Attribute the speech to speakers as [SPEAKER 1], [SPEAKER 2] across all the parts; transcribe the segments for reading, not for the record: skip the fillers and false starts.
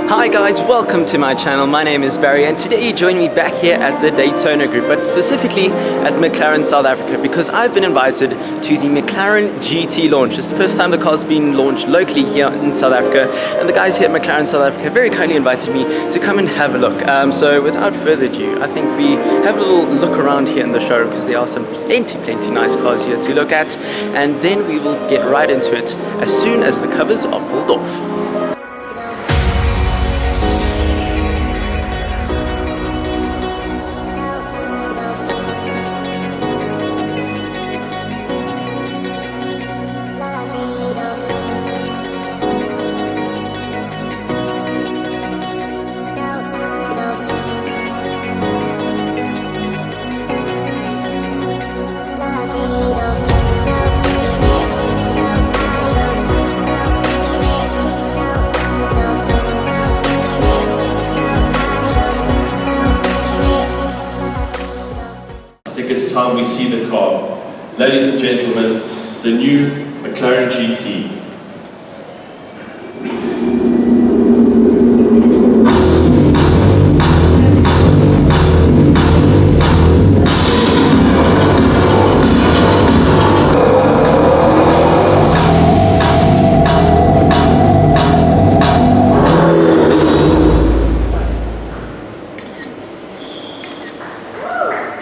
[SPEAKER 1] Hi guys, welcome to my channel. My name is Barry and today you join me back here at the Daytona Group, but specifically at McLaren South Africa because I've been invited to the McLaren GT launch. It's the first time the car's been launched locally here in South Africa, and the guys here at McLaren South Africa very kindly invited me to come and have a look. So without further ado, I think we have a little look around here in the showroom because there are some plenty nice cars here to look at, and then we will get right into it as soon as the covers are pulled off.
[SPEAKER 2] I think it's time we see the car. Ladies and gentlemen, the new McLaren GT.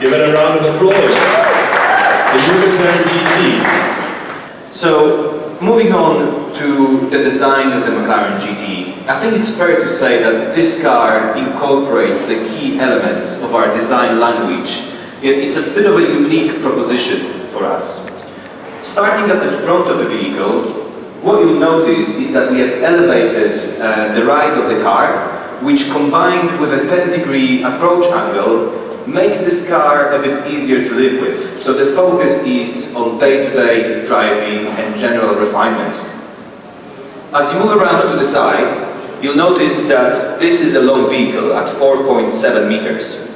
[SPEAKER 2] Give it a round of applause. The new McLaren GT.
[SPEAKER 3] So, moving on to the design of the McLaren GT, I think it's fair to say that this car incorporates the key elements of our design language, yet it's a bit of a unique proposition for us. Starting at the front of the vehicle, what you'll notice is that we have elevated the ride of the car, which combined with a 10-degree approach angle makes this car a bit easier to live with. So the focus is on day-to-day driving and general refinement. As you move around to the side, you'll notice that this is a long vehicle at 4.7 meters.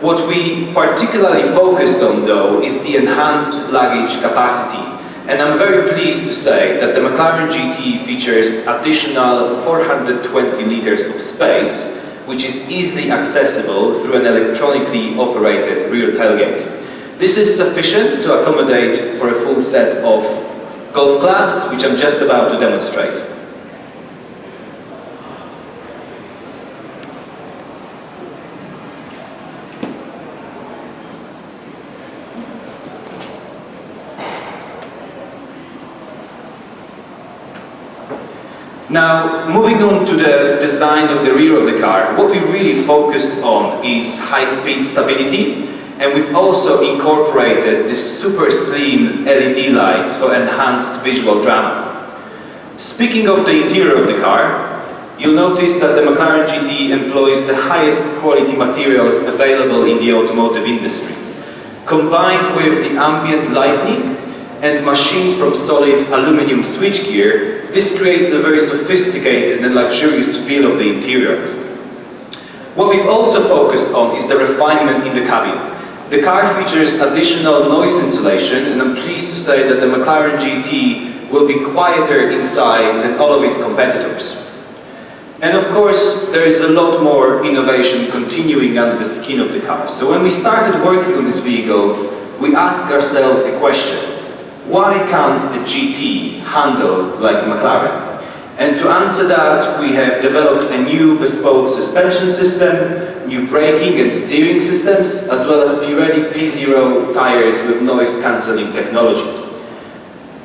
[SPEAKER 3] What we particularly focused on though is the enhanced luggage capacity. And I'm very pleased to say that the McLaren GT features additional 420 liters of space, which is easily accessible through an electronically operated rear tailgate. This is sufficient to accommodate for a full set of golf clubs, which I'm just about to demonstrate. Now, moving on to the design of the rear of the car, what we really focused on is high-speed stability, and we've also incorporated this super slim LED lights for enhanced visual drama. Speaking of the interior of the car, you'll notice that the McLaren GT employs the highest quality materials available in the automotive industry. Combined with the ambient lighting and machined from solid aluminum switchgear, this creates a very sophisticated and luxurious feel of the interior. What we've also focused on is the refinement in the cabin. The car features additional noise insulation, and I'm pleased to say that the McLaren GT will be quieter inside than all of its competitors. And of course, there is a lot more innovation continuing under the skin of the car. So when we started working on this vehicle, we asked ourselves a question: why can't a GT handle like a McLaren? And to answer that, we have developed a new bespoke suspension system, new braking and steering systems, as well as Pirelli P0 tires with noise-cancelling technology.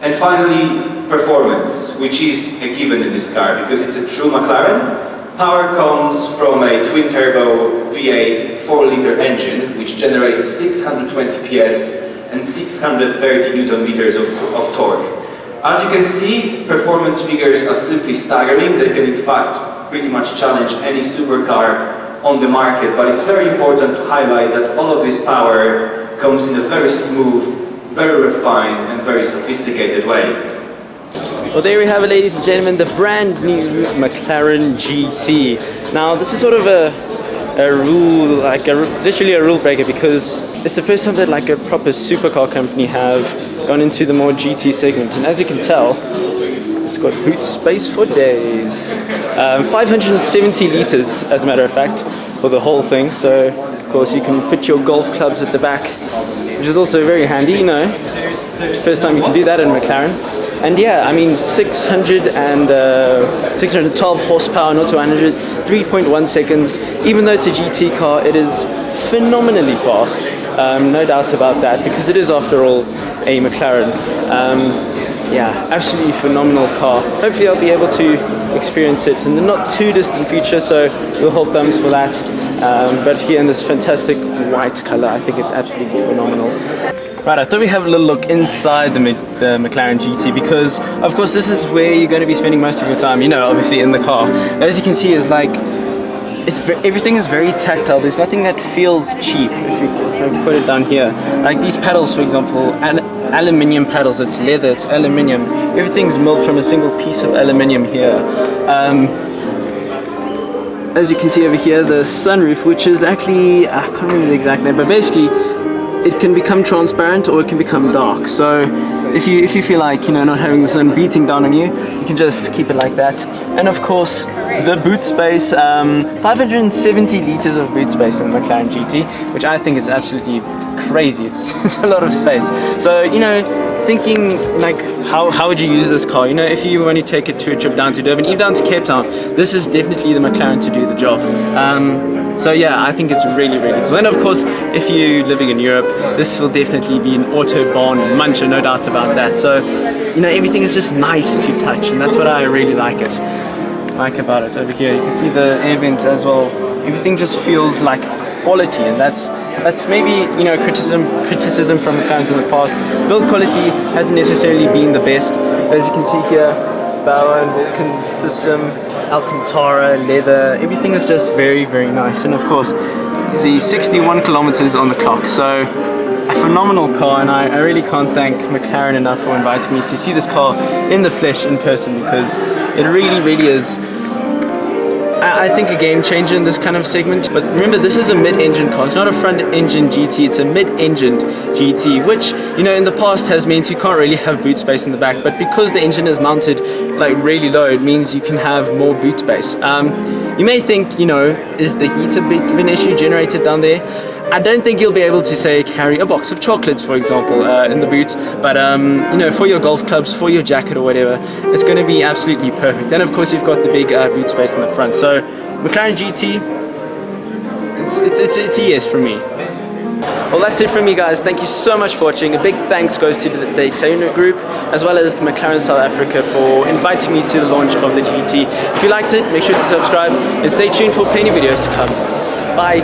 [SPEAKER 3] And finally, performance, which is a given in this car because it's a true McLaren. Power comes from a twin-turbo V8 4-liter engine, which generates 620 PS and 630 Newton meters of torque. As you can see, performance figures are simply staggering. They can in fact pretty much challenge any supercar on the market, but it's very important to highlight that all of this power comes in a very smooth, very refined and very sophisticated way.
[SPEAKER 1] Well, there we have it, ladies and gentlemen, the brand new McLaren GT. Now this is sort of a rule, like literally a rule breaker, because it's the first time that like a proper supercar company have gone into the more GT segment, and as you can tell, it's got boot space for days. 570 liters, as a matter of fact, for the whole thing. So, of course, you can fit your golf clubs at the back, which is also very handy, you know. First time you can do that in McLaren. And yeah, I mean, 612 horsepower, 0 to 100, 3.1 seconds. Even though it's a GT car, it is phenomenally fast. No doubt about that, because it is, after all, a McLaren. Yeah, absolutely phenomenal car. Hopefully I'll be able to experience it in the not too distant future, so we'll hold thumbs for that. But here in this fantastic white color, I think it's absolutely phenomenal. Right, I thought we'd have a little look inside the McLaren GT, because of course this is where you're going to be spending most of your time, you know, obviously in the car. As you can see, is like, everything is very tactile. There's nothing that feels cheap. If I put it down here, like these pedals, for example, aluminium pedals. It's leather, it's aluminium. Everything's milled from a single piece of aluminium here. As you can see over here, the sunroof, which is actually, I can't remember the exact name, but basically it can become transparent or it can become dark. So if you feel like, you know, not having the sun beating down on you, you can just keep it like that. And of course, the boot space, 570 liters of boot space in the McLaren GT, which I think is absolutely crazy. It's a lot of space. So, you know, thinking like, how would you use this car? You know, if you want to take it to a trip down to Durban, even down to Cape Town, this is definitely the McLaren to do the job. So yeah, I think it's really, really cool. And of course, if you're living in Europe, this will definitely be an Autobahn muncher, no doubt about that. So, you know, everything is just nice to touch, and that's what I really like about it. Over here, you can see the air vents as well. Everything just feels like quality, and that's maybe, you know, criticism from McLaren in the past. Build quality hasn't necessarily been the best. As you can see here, Bauer and Wilkins system, Alcantara, leather, everything is just very, very nice. And of course, the 61 kilometers on the clock, so a phenomenal car, and I really can't thank McLaren enough for inviting me to see this car in the flesh, in person, because it really, really is, I think, a game changer in this kind of segment. But remember, this is a mid-engine car. It's not a front-engine GT, it's a mid-engined GT, which, you know, in the past has meant you can't really have boot space in the back, but because the engine is mounted like really low, it means you can have more boot space. You may think, you know, is the heat a bit of an issue generated down there? I don't think you'll be able to, say, carry a box of chocolates, for example, in the boot, but you know, for your golf clubs, for your jacket or whatever, it's going to be absolutely perfect. And of course, you've got the big boot space in the front. So McLaren GT, it's a yes from me. Well, that's it from me, guys. Thank you so much for watching. A big thanks goes to the Daytona Group, as well as McLaren South Africa, for inviting me to the launch of the GT. If you liked it, make sure to subscribe and stay tuned for plenty of videos to come. Bye.